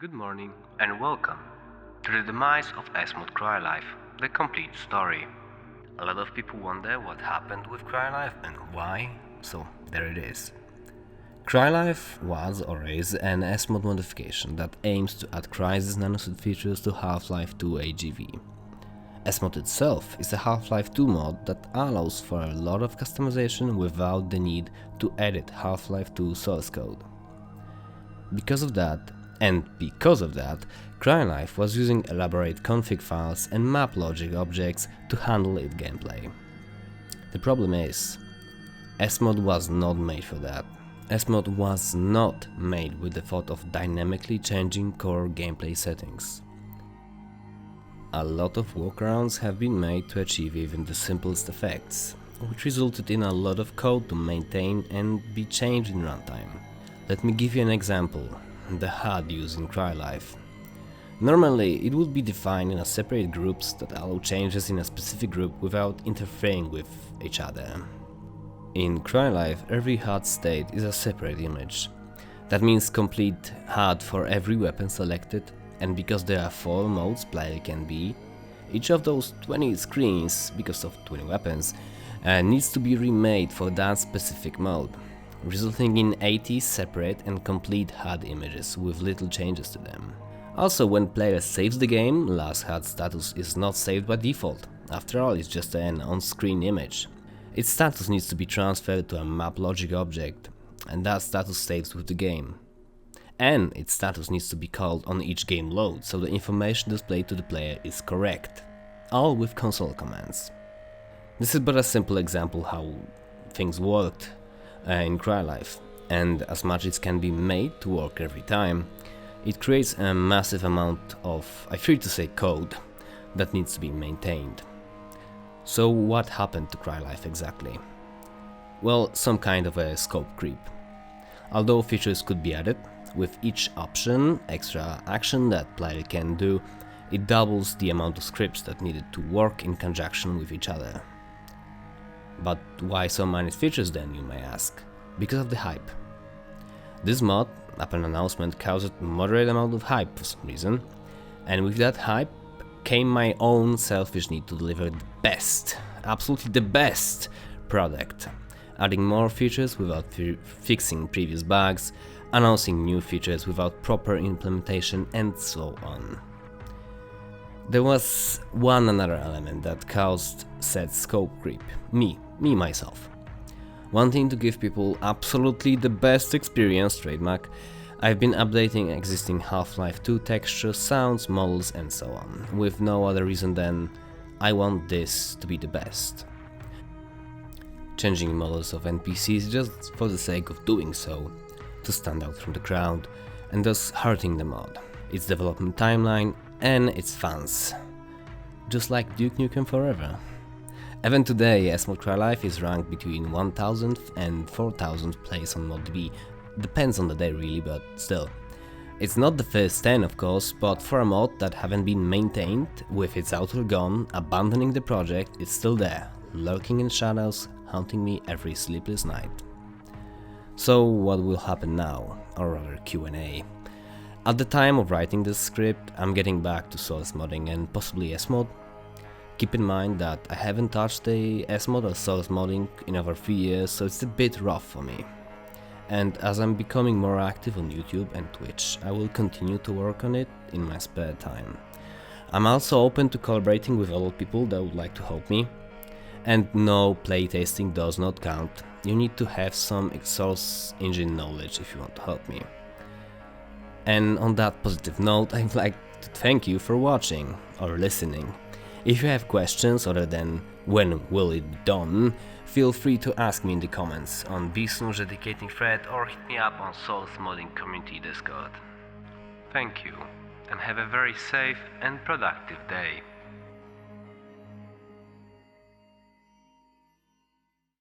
Good morning and welcome to the demise of Smod CryLife, the complete story. A lot of people wonder what happened with CryLife and why, so there it is. CryLife was or is an Smod modification that aims to add Crysis nanosuit features to Half-Life 2 AGV. Smod itself is a Half-Life 2 mod that allows for a lot of customization without the need to edit Half-Life 2 source code. Because of that, CryLife was using elaborate config files and map logic objects to handle its gameplay. The problem is, Smod was not made for that. Smod was not made with the thought of dynamically changing core gameplay settings. A lot of workarounds have been made to achieve even the simplest effects, which resulted in a lot of code to maintain and be changed in runtime. Let me give you an example. The HUD used in CryLife. Normally, it would be defined in separate groups that allow changes in a specific group without interfering with each other. In CryLife, every HUD state is a separate image. That means complete HUD for every weapon selected, and because there are 4 modes player can be, each of those 20 screens, because of 20 weapons, needs to be remade for that specific mode, resulting in 80 separate and complete HUD images with little changes to them. Also, when player saves the game, last HUD status is not saved by default. After all, it's just an on-screen image. Its status needs to be transferred to a map logic object, and that status stays with the game. And its status needs to be called on each game load, so the information displayed to the player is correct, all with console commands. This is but a simple example how things worked in CryLife, and as much as can be made to work every time, it creates a massive amount of, I fear to say, code that needs to be maintained. So what happened to CryLife exactly? Well, some kind of a scope creep. Although features could be added, with each option, extra action that player can do, it doubles the amount of scripts that needed to work in conjunction with each other. But why so many features then, you may ask? Because of the hype. This mod, upon announcement, caused a moderate amount of hype for some reason, and with that hype came my own selfish need to deliver the best, absolutely the best product, adding more features without fixing previous bugs, announcing new features without proper implementation, and so on. There was one another element that caused said scope creep, myself. Wanting to give people absolutely the best experience, trademark, I've been updating existing Half-Life 2 textures, sounds, models and so on, with no other reason than I want this to be the best. Changing models of NPCs just for the sake of doing so, to stand out from the crowd, and thus hurting the mod, its development timeline and its fans. Just like Duke Nukem Forever. Even today, Smod CryLife is ranked between 1000th and 4000th place on ModDB. Depends on the day really, but still. It's not the first 10 of course, but for a mod that haven't been maintained, with its author gone, abandoning the project, it's still there, lurking in shadows, haunting me every sleepless night. So what will happen now, or rather Q&A. At the time of writing this script, I'm getting back to source modding and possibly Smod. Keep in mind that I haven't touched the Smod or source modding in over 3 years, so it's a bit rough for me. And as I'm becoming more active on YouTube and Twitch, I will continue to work on it in my spare time. I'm also open to collaborating with other people that would like to help me. And no, playtesting does not count. You need to have some source engine knowledge if you want to help me. And on that positive note, I'd like to thank you for watching or listening. If you have questions other than when will it be done, feel free to ask me in the comments on Bisnu's dedicating thread or hit me up on Source Modding Community Discord. Thank you, and have a very safe and productive day.